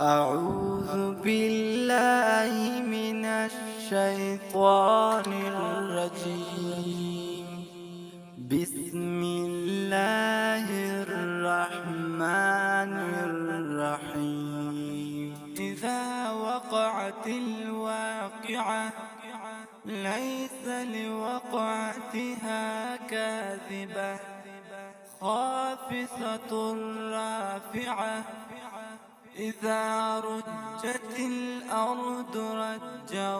أعوذ بالله من الشيطان الرجيم. بسم الله الرحمن الرحيم. إذا وقعت الواقعة ليس لوقعتها كاذبة خافضة رافعة إذا رجت الأرض رجا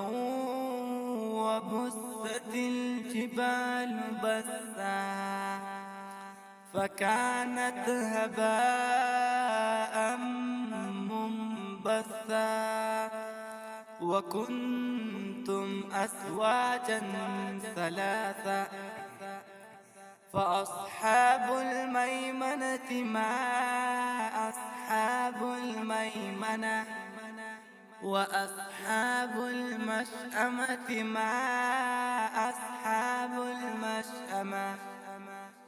وبست الجبال بسا فكانت هباء منبثا وكنتم أزواجا ثلاثا فأصحاب الميمنة ما أصحاب الميمنة وأصحاب المشأمة ما أصحاب المشأمة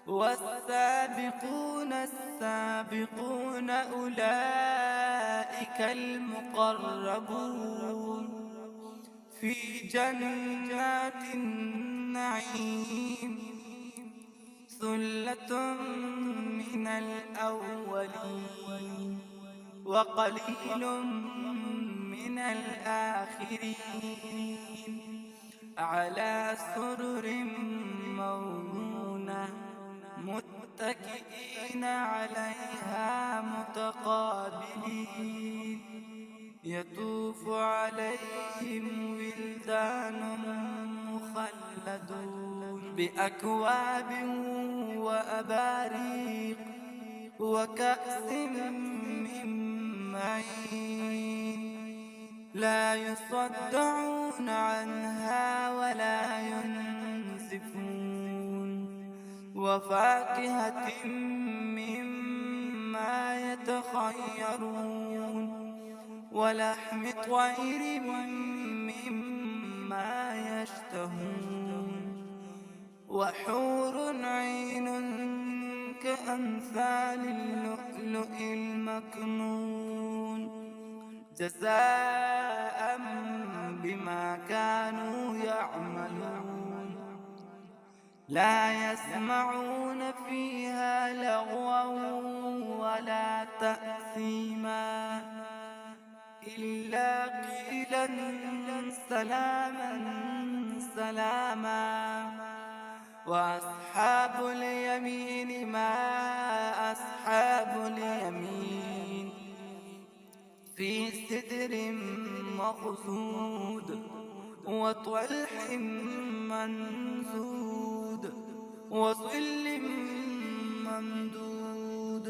والسابقون السابقون أولئك المقربون في جنات النعيم ثلة من الأولين وقليل من الآخرين على سرر موضونة متكئين عليها متقابلين يطوف عليهم ولدان مخلدون بأكواب وأباريق وكأس من معين لا يصدعون عنها ولا ينزفون وفاكهة مما يتخيرون ولحم طير مما يشتهون وحور عين كأمثال اللؤلؤ المكنون جزاء بما كانوا يعملون لا يسمعون فيها لغوا ولا تأثيما إلا قيلا سلاما سلاما وأصحاب اليمين ما أصحاب اليمين في سدر مخضود وطلح منضود وظل ممدود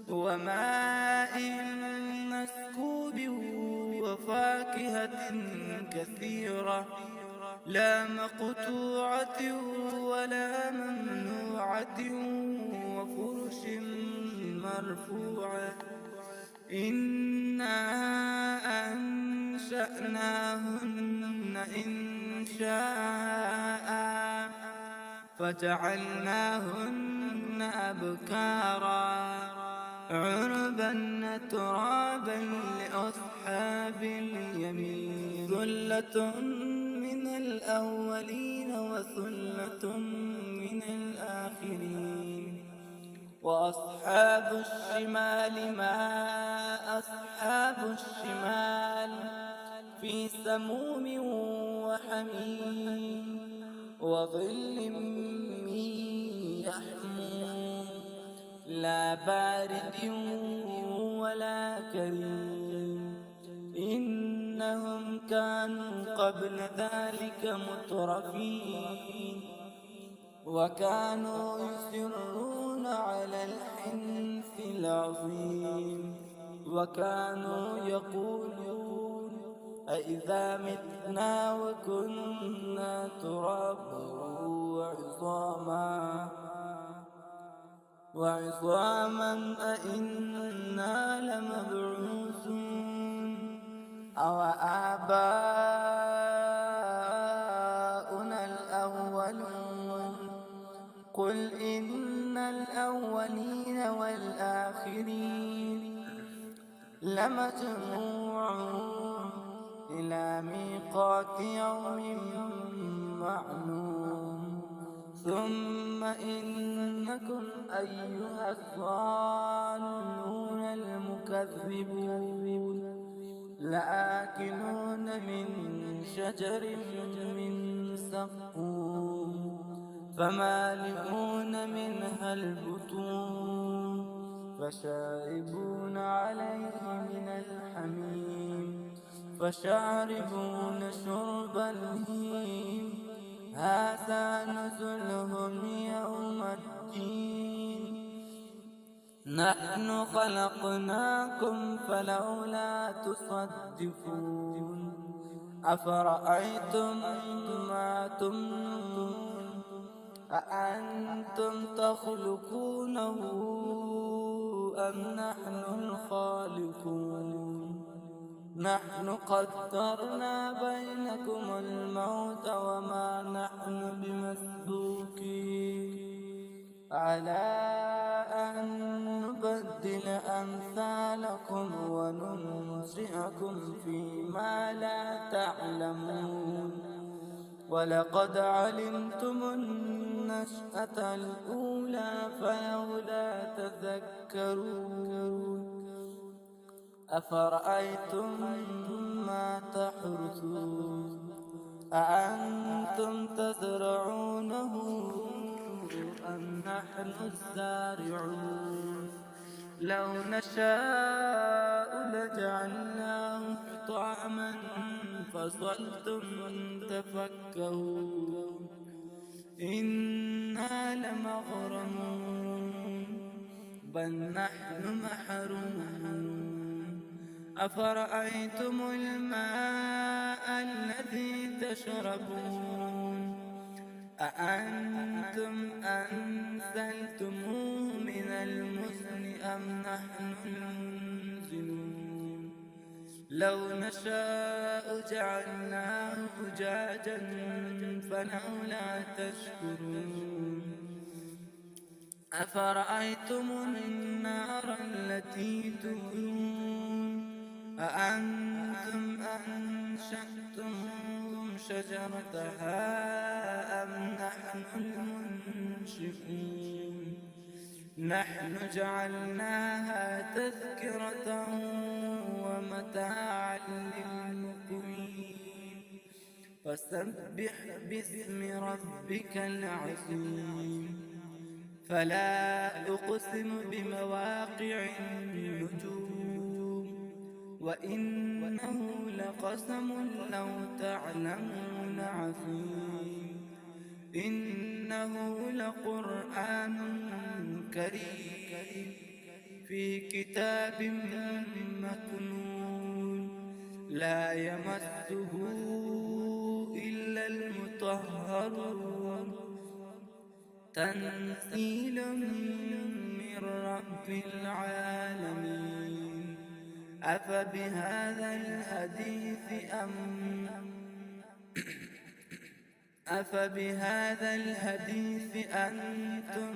وماء مسكوب وفاكهة كثيرة لا مقطوعة ولا ممنوعة وفرش مرفوعة إنا أنشأناهن إنشاء فجعلناهن أبكارا عربا ترابا لأصحاب اليمين ثلة من الأولين وثلة من الآخرين وأصحاب الشمال ما أصحاب الشمال في سموم وحميم وظل من يحموم لا بارد ولا كريم إنهم كانوا قبل ذلك مترفين وكانوا يصرون على الحنث العظيم وكانوا يقولون أئذا متنا وكنا ترابا وعظاما أئنا لمبعوثون أو آباؤنا الأولون قل إن الأولين والآخرين لمجموعون إلى ميقات يوم معلوم ثم إنكم أيها الضالون المكذبون لآكلون من شجر من زقوم فمالئون منها البطون فشاربون عليه من الحميم فشاربون شرب الهيم هذا نزلهم يوم الدين نحن خلقناكم فلولا تصدقون أفرأيتم ما تمنون أأنتم تخلقونه أم نحن الخالقون نحن قدرنا بينكم الموت وما نحن بمسبوقين على أن نبدل أمثالكم وننشئكم فيما لا تعلمون ولقد علمتم النشأة الأولى فلولا تذكرون أفرأيتم ما تحرثون أأنتم تزرعونه أم نحن الزارعون لو نشاء لجعلناه حطاما فظلتم تفكهون إنا لمغرمون بل نحن محرومون أفرأيتم الماء الذي تشربون أأنتم أنزلتموه من المزن أم نحن المنزلون لو نشاء جعلناه أجاجا فلولا تشكرون أفرأيتم النار التي تورون أأنتم أنشأتم شجرتها أم نحن المنشئون نحن جعلناها تذكرة ومتاعا للمقوين فسبح باسم ربك العظيم فلا أقسم بمواقع النجوم وإنه لقسم لو تعلمون عظيم إنه لقرآن كريم في كتاب مكنون لا يمسه إلا المطهرون تنزيل من رب العالمين أفبهذا الحديث أنتم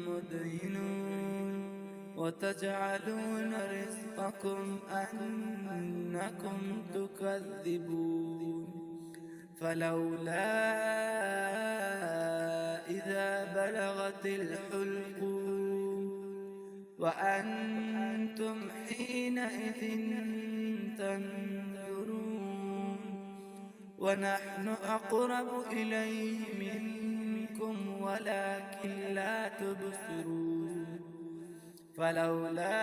مدهنون وتجعلون رزقكم أنكم تكذبون فلولا إذا بلغت الحلقوم وأنتم حينئذ تنظرون ونحن أقرب إليه منكم ولكن لا تبصرون فلولا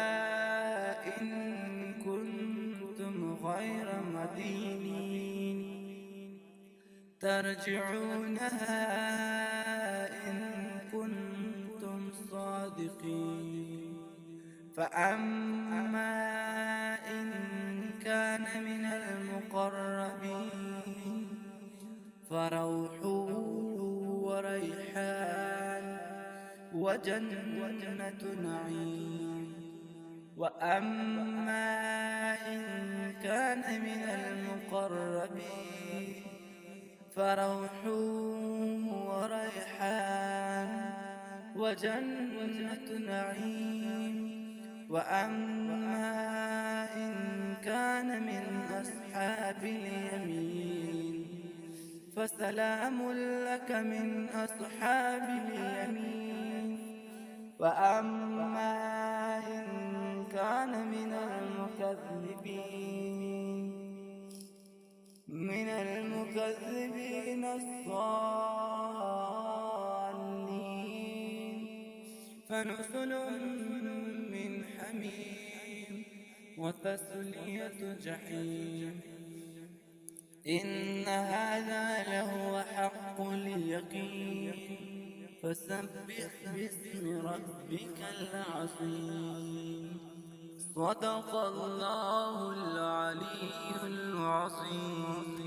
إن كنتم غير مدينين ترجعونها إن كنتم صادقين فأما إن كان من المقربين فروح وريحان وجنة نعيم وأما إن كان من المقربين فروح وريحان وجنة نعيم وأما إن كان من أصحاب اليمين فسلام لك من أصحاب اليمين. وأما إن كان من المكذبين الضالين فنزل من حميم وتسلية جحيم. إن هذا لهو حق اليقين فسبح باسم ربك العظيم. صدق الله العلي العظيم.